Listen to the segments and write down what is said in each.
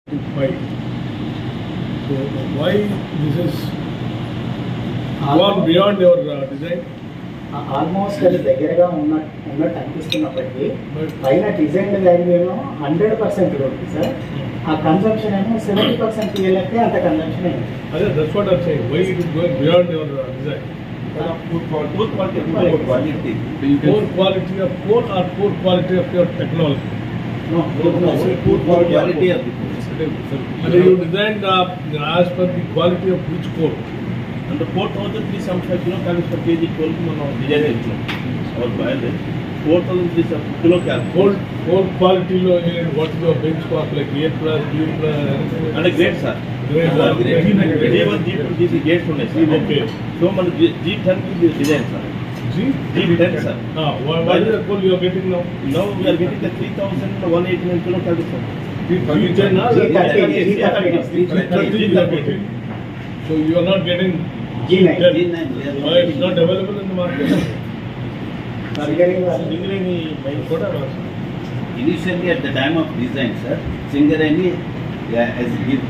Why? So why this is gone beyond your design? Almost అది దగ్గరగా ఉన్నట్టు అనిపిస్తున్నప్పటికీ పైన డిజైన్ వాల్యూ ఏమో 100% ఉంది సార్. ఆ కన్సంప్షన్ ఏమో 70% పిఎల్ఎఫ్ అంత కన్సంప్షన్ అయింది. అదే that's what I'm saying. Why it is going beyond your design? Poor quality of coal or poor quality of your technology? No, poor quality of the coal. You designed as per the quality of which coal? And the 4,375 kilocalories per kg coal design our bio 4,375 kilocalories. Coal quality lo what is your benchmark like A plus, B plus? And a grade sir. G1, G2, G3 grades ఉన్నాయి sir. Okay. So మన G10 is design sir. G10 sir. Why is the coal you are getting now? Now we are getting the 3,189 kilocalories sir. G10 you are getting. So you are not getting G9. Why it's not available in the market? Initially at the time of design, sir, Singareni has given.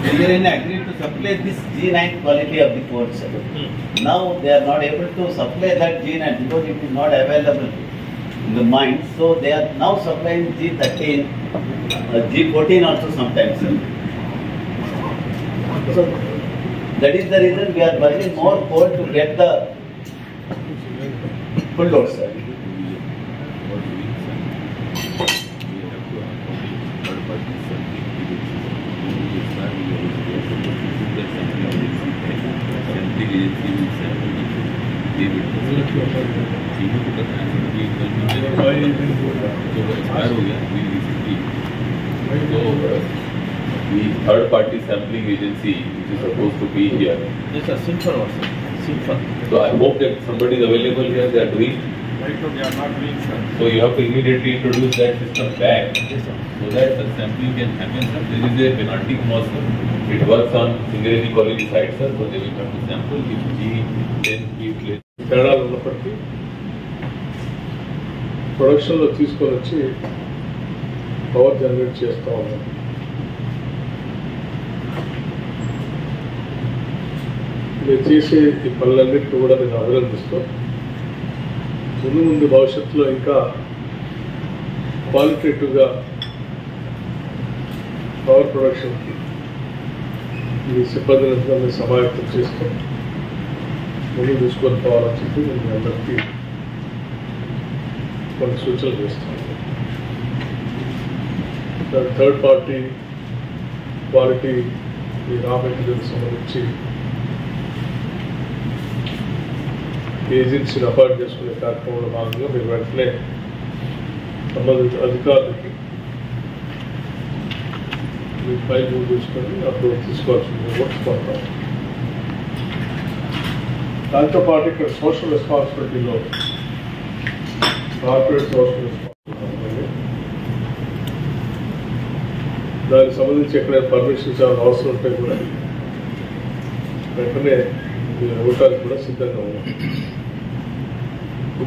Singareni agreed to supply this G9 quality of the coal, sir. Now they are not able to supply that G9 because it is not available in the mine. So they are now supplying G13, G14 also sometimes, sir. So that is the reason we are burning more coal to get the full load, sir. The third party sampling agency which is supposed to be here. Yes sir, Simfer also. Simfer. So I hope that somebody is available here, they are doing. Right now they are not doing sir. So you have to immediately introduce that system back. Yes sir. So that the sampling can happen, sir. There is a penalty clause, sir. It works on Singareni College side, sir. So they will have to sample if G10 keep less. తేడాలు ఉన్నప్పటికీ ప్రొడక్షన్లో తీసుకొని వచ్చి power generate చేస్తూ ఉన్నాం. మీరు చేసే ఈ పనులన్నింటినీ కూడా నేను అభినందిస్తూ ముందు భవిష్యత్తులో ఇంకా క్వాలిటేటివ్గా పవర్ ప్రొడక్షన్కి ఈ సిబ్బందిని సమాయత్తం చేస్తూ ముందు తీసుకొని పోవాలని చెప్పి నేను అందరికీ కొన్ని సూచనలు చేస్తాను. థర్డ్ పార్టీ క్వాలిటీ ఈ రా మెటీరియల్ సంబంధించి ఏజెన్సీని అపాయింట్ చేసుకునే కార్యక్రమంలో భాగంగా మీరు వెంటనే సంబంధిత అధికారులకి మీ ఫైల్ మూవ్ చేసుకొని అప్పుడు తీసుకోవాల్సింది ఓట్చుకుంటాం. దాంతోపాటు ఇక్కడ సోషల్ రెస్పాన్సిబిలిటీలో కార్పొరేట్ సోషల్ రెస్పాన్సిబిలిటీ దానికి సంబంధించి ఎక్కడైనా పర్మిషన్ చాలా అవసరం ఉంటే కూడా వెంటనే మీరు ఇవ్వటానికి కూడా సిద్ధంగా ఉన్నాం.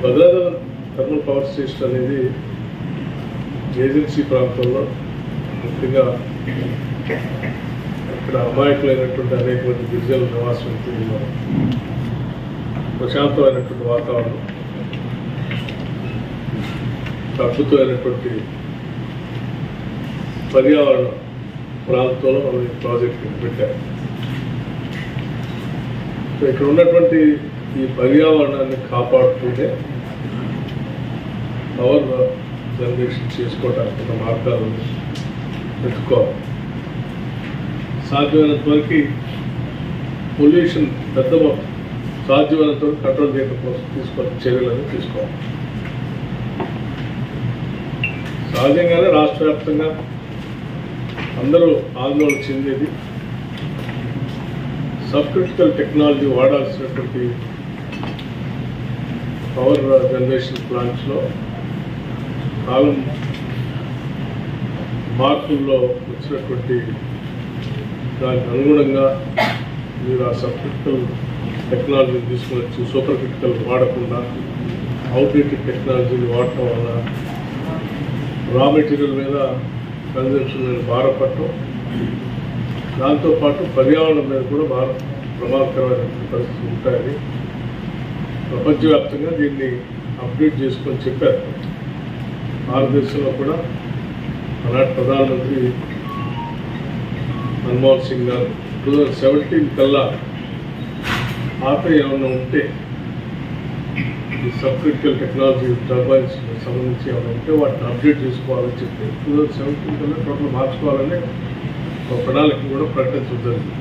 భద్రాద్రి థర్మల్ పవర్ స్టేషన్ అనేది ఏజెన్సీ ప్రాంతంలో ముఖ్యంగా ఇక్కడ అమాయకులైనటువంటి అనేక మంది గిరిజనుల నివాసం ఉంటున్న ప్రశాంతమైనటువంటి వాతావరణం, అద్భుతమైనటువంటి పర్యావరణ ప్రాంతంలో మనం ఈ ప్రాజెక్ట్ పెట్టారు. సో ఇక్కడ ఉన్నటువంటి ఈ పర్యావరణాన్ని కాపాడుతూనే పవర్ జనరేషన్ చేసుకోవడానికి ఉన్న మార్గాలను పెట్టుకోవాలి. సాధ్యమైనంత వరకు పొల్యూషన్ పెద్ద మొత్తం సాధ్యమైనంత వరకు కంట్రోల్ చేయడం కోసం తీసుకునే చర్యలను తీసుకోవాలి. సహజంగానే రాష్ట్ర వ్యాప్తంగా అందరూ ఆందోళన చెందేది సబ్ క్రిటికల్ టెక్నాలజీ వాడాల్సినటువంటి పవర్ జనరేషన్ ప్లాంట్స్లో కాలం మార్పుల్లో వచ్చినటువంటి దానికి అనుగుణంగా మీరు ఆ సబ్ క్రిటికల్ టెక్నాలజీని తీసుకుని వచ్చి సూపర్ క్రిటికల్ వాడకుండా అవుట్డేటెడ్ టెక్నాలజీని వాడటం వల్ల రా మెటీరియల్ మీద కన్జంప్షన్ మీద భారపడటం, దాంతోపాటు పర్యావరణం మీద కూడా ప్రమాదకరమైన పరిస్థితులు ఉంటాయని ప్రపంచవ్యాప్తంగా దీన్ని అప్డేట్ చేసుకొని చెప్పారు. భారతదేశంలో కూడా ఆనాటి ప్రధానమంత్రి మన్మోహన్ సింగ్ గారు 2017 కల్లా పాత ఏమన్నా ఉంటే ఈ సబ్ క్రిటికల్ టెక్నాలజీ టర్బైన్స్ సంబంధించి ఏమైనా ఉంటే వాటిని అప్డేట్ చేసుకోవాలని చెప్పి 2017 కల్లా టోటల్ మార్చుకోవాలని ఒక ప్రణాళిక కూడా ప్రకటించడం జరిగింది.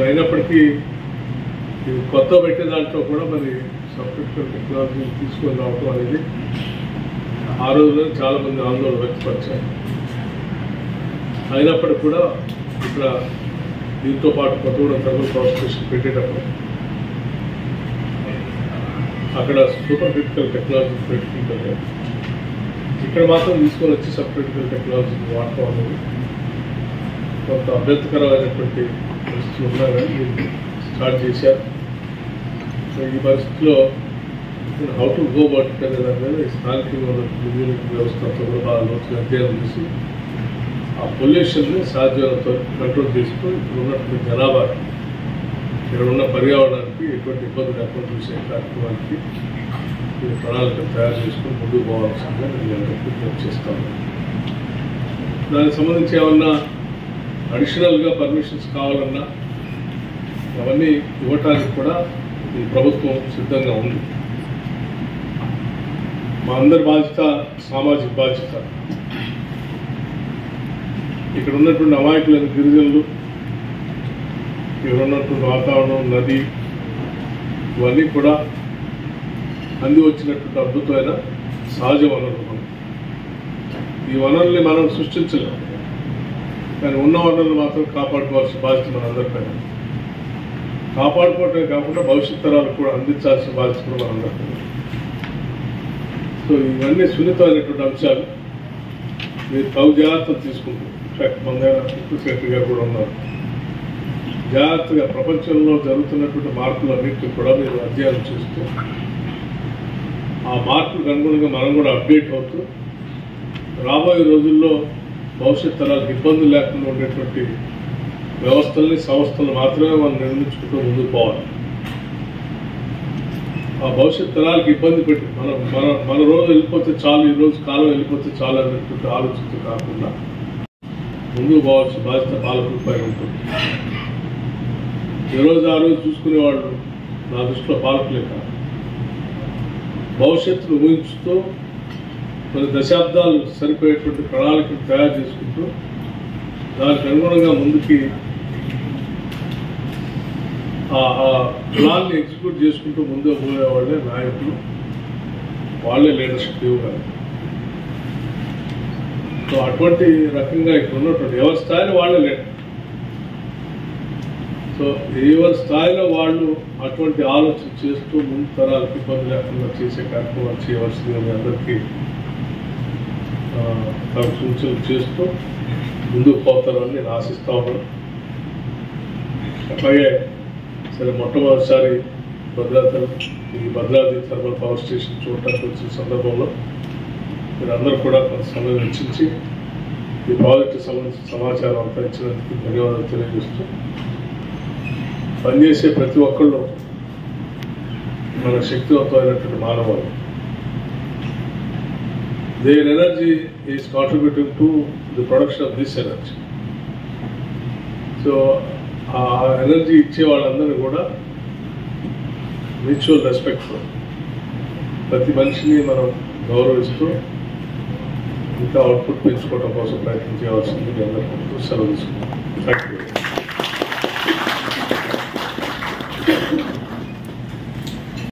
అయినప్పటికీ ఇది కొత్త పెట్టే దాంట్లో కూడా మరి సబ్ క్రిటికల్ టెక్నాలజీ తీసుకొని రావటం అనేది ఆ రోజుల్లో చాలామంది ఆందోళన వ్యక్తపరిచారు. అయినప్పటికీ కూడా ఇక్కడ దీంతో పాటు కొత్తగూడెం థర్మల్ పవర్ స్టేషన్ పెట్టేటప్పుడు అక్కడ సూపర్ క్రిటికల్ టెక్నాలజీ పెట్టుకుంటారు, ఇక్కడ మాత్రం తీసుకొని వచ్చి సబ్ క్రిటికల్ టెక్నాలజీని వాడటం అనేది కొంత అభ్యంతరకరమైనటువంటి పరిస్థితులు ఉన్నా కానీ దీన్ని స్టార్ట్ చేశారు. సో ఈ పరిస్థితిలో హౌ టు గో అబౌట్ అనే దాని మీద స్థానిక వ్యవస్థతో కూడా బాగా లోతుగా అధ్యయనం చేసి ఆ పొల్యూషన్ని సాధ్యమైనంత కంట్రోల్ చేస్తూ ఇప్పుడు ఉన్నటువంటి జనాభా, ఇక్కడ ఉన్న పర్యావరణానికి ఎటువంటి ఇబ్బంది లేకుండా చూసే కార్యక్రమానికి ప్రణాళికలు తయారు చేసుకుని ముందుకు పోవాల్సిందిగా నేను అందరికీ విజ్ఞప్తి చేస్తాను. దానికి సంబంధించి ఏమన్నా అడిషనల్గా పర్మిషన్స్ కావాలన్నా అవన్నీ ఇవ్వటానికి కూడా ఈ ప్రభుత్వం సిద్ధంగా ఉంది. మా అందరి బాధ్యత సామాజిక బాధ్యత. ఇక్కడ ఉన్నటువంటి అమాయకులైన గిరిజనులు, ఇక్కడ ఉన్నటువంటి వాతావరణం, నది, ఇవన్నీ కూడా అంది వచ్చినటువంటి అద్భుతమైన సహజ వనరులు. మనం ఈ వనరుల్ని మనం సృష్టించలేము, కానీ ఉన్న వనరులు మాత్రం కాపాడుకోవాల్సిన బాధ్యత మనందరిపైన. కాపాడుకోవటమే కాకుండా భవిష్యత్ తరాలకు కూడా అందించాల్సిన బాధ్యత కూడా మనందరిపైన. సో ఇవన్నీ సున్నితమైనటువంటి అంశాలు. మీరు తగు జాగ్రత్తలు తీసుకుంటారు. ఇన్ఫాక్ట్ మన దగ్గర డిప్యూటీ సెక్రటరీ గారు కూడా ఉన్నారు. జాగ్రత్తగా ప్రపంచంలో జరుగుతున్నటువంటి మార్పులన్నింటినీ కూడా మీరు అధ్యయనం చేస్తూ ఆ మార్పులకు అనుగుణంగా మనం కూడా అప్డేట్ అవుతూ రాబోయే రోజుల్లో భవిష్యత్ తరాలకు ఇబ్బందులు లేకుండా ఉండేటువంటి వ్యవస్థల్ని, సంస్థలను మాత్రమే మనం నిర్మించుకుంటూ ముందుకు పోవాలి. ఆ భవిష్యత్ తరాలకు ఇబ్బంది పెట్టి మన రోజు వెళ్ళిపోతే చాలు, ఈ రోజు కాలం వెళ్ళిపోతే చాలు అనేటువంటి ఆలోచనతో కాకుండా ముందుకు పోవాల్సిన బాధ్యత పాలకులపై ఉంటుంది. ఈ రోజు ఆ రోజు చూసుకునేవాళ్ళు నా దృష్టిలో పాలకులే కాదు. భవిష్యత్తును ఊహించుతూ కొన్ని దశాబ్దాలు సరిపోయేటువంటి ప్రణాళికలు తయారు చేసుకుంటూ దానికి అనుగుణంగా ముందుకి ఆ ప్లాన్ని ఎగ్జిక్యూట్ చేసుకుంటూ ముందుకు పోయేవాళ్ళే నాయకులు, వాళ్ళే లీడర్షిప్ ఇవ్వగలరు. సో అటువంటి రకంగా ఇక్కడ ఉన్నటువంటి ఎవరి స్థాయిలో వాళ్ళే లీడర్. సో ఎవరి స్థాయిలో వాళ్ళు అటువంటి ఆలోచన చేస్తూ ముందు తరాలకు ఇబ్బంది లేకుండా చేసే కార్యక్రమాలు చేయవలసిందిగా మీ అందరికీ తమ సూచనలు చేస్తూ ముందుకు పోతారని నేను ఆశిస్తా ఉన్నాను. అలాగే సరే, మొట్టమొదటిసారి ఈ భద్రాద్రి థర్మల్ పవర్ స్టేషన్ చూడటానికి వచ్చిన సందర్భంలో మీరందరూ కూడా కొంత సమయం వెచ్చించి ఈ ప్రాజెక్టు సంబంధించిన సమాచారం అంతా ఇచ్చినందుకు ధన్యవాదాలు తెలియజేస్తూ, పనిచేసే ప్రతి ఒక్కళ్ళు మన శక్తివంతమైనటువంటి మానవాళి. Their energy is contributing to the production of this energy. So, ఆ ఎనర్జీ ఇచ్చే వాళ్ళందరూ కూడా మ్యూచువల్ రెస్పెక్ట్తో ప్రతి మనిషిని మనం గౌరవిస్తూ ఇంకా అవుట్పుట్ పెంచుకోవడం కోసం ప్రయత్నం చేయవలసింది అందరికీ సెలవు తీసుకుంటాం. Thank you.